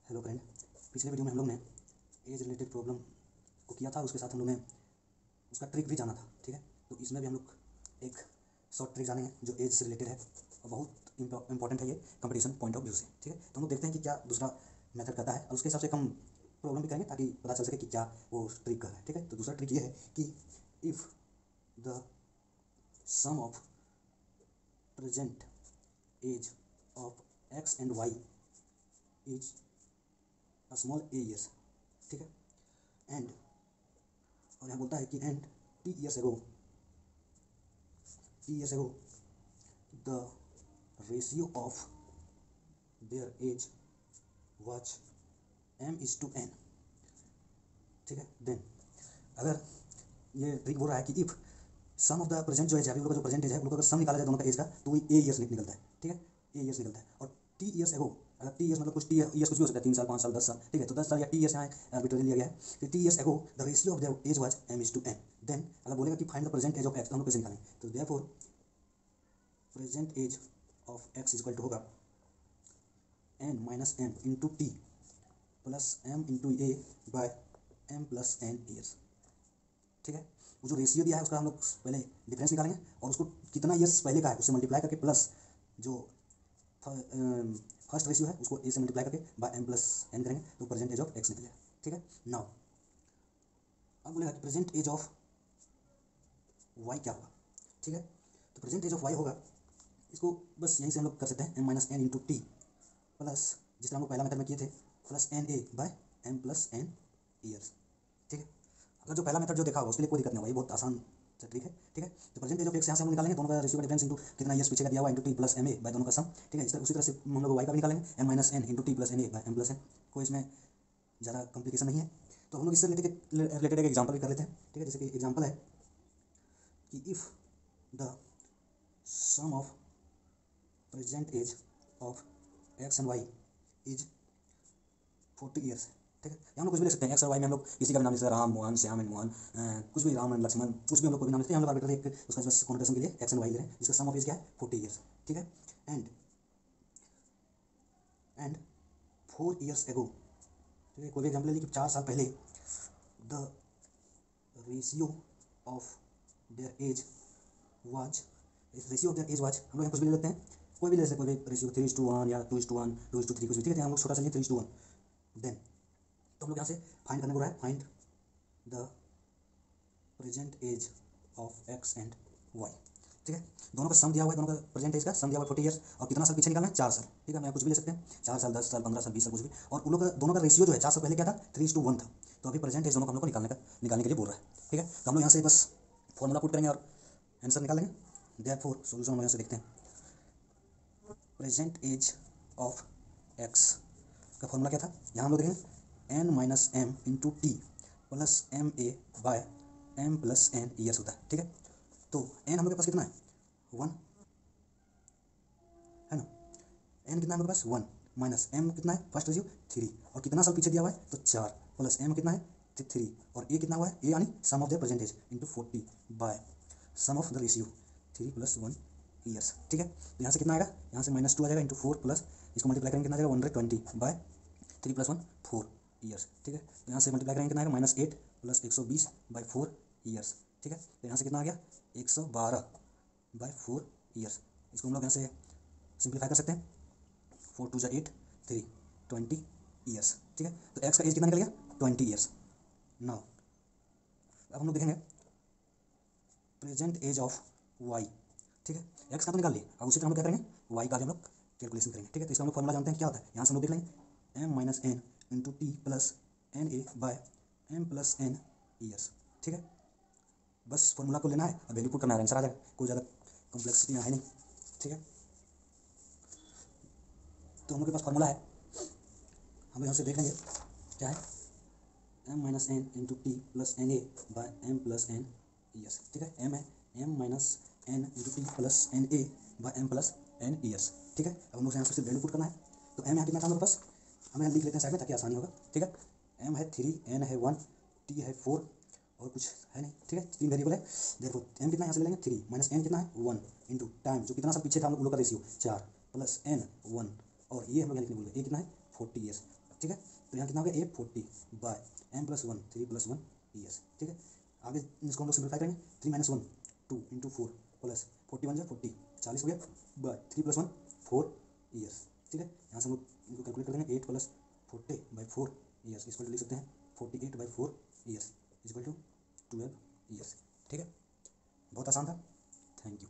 Hello friend, पिछले video में हम लोग ने एज रिलेटेड प्रॉब्लम को किया था। उसके साथ हम लोग ने उसका ट्रिक भी जाना था। ठीक है, तो इसमें भी हम लोग एक शॉर्ट ट्रिक जानेंगे जो एज से रिलेटेड है और बहुत इंपॉर्टेंट है ये कंपटीशन पॉइंट ऑफ व्यू से। ठीक है, तो हम लोग देखते हैं कि क्या दूसरा मेथड करता है और उसके हिसाब से हम प्रॉब्लम भी करेंगे ताकि पता चल सके कि क्या वो ट्रिक कर रहा है। ठीक है, तो दूसरा ट्रिक ये है कि if the sum of present age of X and Y is small a years. ठीक है, एंड और यहाँ बोलता है कि and T years ago the ratio of their age was m/n। ठीक है, देन अगर ये ट्रिक बोल रहा है कि if sum of the present जो एज है, अभी लोग का जो प्रेजेंट एज है, उन लोग का अगर सम निकाला जाए दोनों का एज का तो वो ए ईयर्स निकलता है। ठीक है, ए ईयर्स निकलता है। और टी ईयर्स एगो, अगर टी ईयर्स मतलब कुछ टी ईयर्स कुछ भी हो सकता है, 3 साल 5 साल 10 साल। ठीक है, तो 10 साल या टी ईयर्स यहाँ आर्बिट्रेरी लिया गया है कि T years ago the ratio of their age was m/n। Then अगर बोलेगा कि find the present age of X, तो हम लोग कैसे निकालेंगे? तो therefore present age of X equal to होगा n minus m into T plus m into A by m plus n years. ठीक है, वो जो रेशियो दिया है उसका हम लोग पहले डिफरेंस निकालेंगे और उसको कितना ईयर्स पहले का है उससे मल्टीप्लाई करके प्लस जो फर्स्ट रेशियो है उसको ए से मल्टीप्लाई करके बाय m प्लस n करेंगे तो प्रेजेंट एज ऑफ एक्स निकलेगा। ठीक है, नाउ अब बोलेगा कि प्रेजेंट एज ऑफ वाई क्या होगा। ठीक है, तो प्रेजेंट एज ऑफ वाई होगा, इसको बस यहीं से हम लोग कर सकते हैं m minus N into T plus जिस तरह हम लोग पहला मेथड में किए थे plus N a by m plus n years. ठीक है, अगर जो पहला मेथड जो देखा होगा उसके लिए कोई दिक्कत नहीं होगा, ये बहुत आसान सा ट्रिक है। ठीक है, तो प्रेजेंट एज ऑफ एक्स यहाँ से हम निकालेंगे दोनों का रेशियो का डिफरेंस इंटू कितना ईयर्स पीछे का दिया हुआ into T plus M a by दोनों का सम। ठीक है, उसी तरह से हम लोग वाई का भी निकालेंगे m minus N into T plus N a by m plus N. कोई इसमें ज़्यादा कॉम्प्लिकेशन नहीं है। तो हम लोग इससे रिलेटेड एक एग्जाम्पल भी कर लेते हैं। ठीक है, जैसे कि एग्जाम्पल है कि if the sum of present age of X and Y is 40 years. ठीक है, यहाँ हम लोग कुछ भी ले सकते हैं। एक्स और वाई में हम लोग किसी का भी नाम ले सकते हैं, राम मोहन श्याम एंड मोहन, कुछ भी, राम एंड लक्ष्मण, कुछ भी हम लोग को भी नाम लेते हैं। हम लोग आर्बिट्रेरी एक उसका बस कॉन्वर्सेशन के लिए एक्स एंड वाई ले रहे हैं जिसका सम ऑफ एज क्या है 40 ईयर्स। ठीक है, एंड 4 ईयर्स एगो। ठीक है, कोई भी एग्जाम्पल ले ली कि 4 साल पहले the ratio of their age was, ratio of their age was, हम लोग यहाँ कुछ भी ले लेते हैं, कोई भी ले सकते हैं, कोई भी रेशियो 3:1 या 2:1 2:3 कुछ भी। ठीक है, हम लोग छोटा सा लिए 3:1। देन तो हम लोग यहाँ से फाइंड करने को रहा है, find the present age of X and Y. ठीक है, दोनों का सम दिया हुआ है, दोनों का प्रेजेंट एज का सम दिया हुआ है 40 ईयर्स और कितना साल पीछे निकालना है 4 साल। ठीक है, मैं कुछ भी ले सकते हैं, 4 साल 10 साल 15 साल 20 साल कुछ भी। और उन लोग का दोनों का रेशियो जो है 4 साल पहले क्या था 3:1 था। तो अभी प्रेजेंट एज दोनों को हम लोग को निकालने के लिए बोल रहा है। ठीक है, तो हम लोग यहाँ से बस फॉर्मूला पुट करेंगे और आंसर निकालेंगे। देयरफॉर सॉल्यूशन हम यहाँ से देखते हैं। प्रेजेंट एज ऑफ एक्स का फॉर्मूला क्या था, यहाँ हम लोग देखेंगे n minus M into T plus M a by m plus n years होता है। ठीक है, तो n हम लोग के पास कितना है 1 है ना, n कितना है हम लोग के पास 1 माइनस m कितना है फर्स्ट रेशियो 3 और कितना साल पीछे दिया हुआ है तो 4 प्लस m कितना है 3 और a कितना हुआ है, a यानी sum of the present age into 40 by sum of the ratio 3 + 1 years. ठीक है, तो यहाँ से कितना आएगा, यहाँ से -2 आ जाएगा इंटू 4 प्लस इसको मल्टीप्लाई करेंगे कितना आ जाएगा 120 बाय 3 + 1 4 ईयर्स। ठीक है, तो यहाँ से मल्टीप्लाई करेंगे कितना आएगा -8 प्लस 120 बाय 4 ईयर्स। ठीक है, तो यहाँ से कितना आ गया 112 बाय 4 ईयर्स। इसको हम लोग यहाँ से सिंप्लीफाई कर सकते हैं, 4 2 8 3 20 ईयर्स। ठीक है, तो एक्स का एज कितना निकल गया 20 ईयर्स। नाउ अब हम लोग देखेंगे प्रेजेंट एज ऑफ वाई। ठीक है, एक्स का तो निकाल लिया, अब उसी तरह हम लोग क्या करेंगे वाई का भी हम लोग कैलकुलेशन करेंगे। ठीक है, तो इसका हम लोग फॉर्मूला जानते हैं क्या होता है, यहाँ से हम लोग देख लेंगे m minus N into T plus N a by m plus N years. ठीक है, बस फॉर्मूला को लेना है और वैल्यू पुट करना है, आंसर आ जाएगा, कोई ज़्यादा कॉम्प्लेक्सिटी है नहीं। ठीक है, तो हम लोग के पास फॉर्मूला है, हम यहाँ से देख लेंगे क्या है m minus N into T plus N a by m plus N years. ठीक है, m है m minus N into T plus N a by m plus N years. ठीक है, अब हम लोग यहाँ से वैल्यू पुट करना है, तो m यहाँ कितना था हमारे पास, हम यहाँ लिख लेते हैं साइड में ताकि आसानी होगा। ठीक है, m है 3, n है 1, t है 4 और कुछ है नहीं। ठीक है, 3 वेरिएबल है। देखो m कितना यहाँ से ले लेंगे 3 माइनस n कितना है 1 इंटू टाइम जो कितना सा पीछे था हम लोग का रेशियो 4 प्लस n 1 और ये हम लोग यहाँ लिखने बोल रहे हैं, ये कितना है 40 ईयर्स। ठीक है। तो यहाँ कितना हो गया a 40 by M plus one 3 + 1 years, ठीक है। आगे इसको हम लोग सिंप्लीफाई करेंगे, 3 - 1 2 × 4 प्लस 41 × 40 40 हो गया बाय 3 + 1 4 ईयर्स, ठीक है। यहाँ से हम लोग इनको कैलकुलेट कर देंगे 8 + 40/4 ईयर्स इसको लिख सकते हैं 48/4 ईयर्स इक्वल टू 12 ईयर्स, ठीक है। बहुत आसान था। Thank you.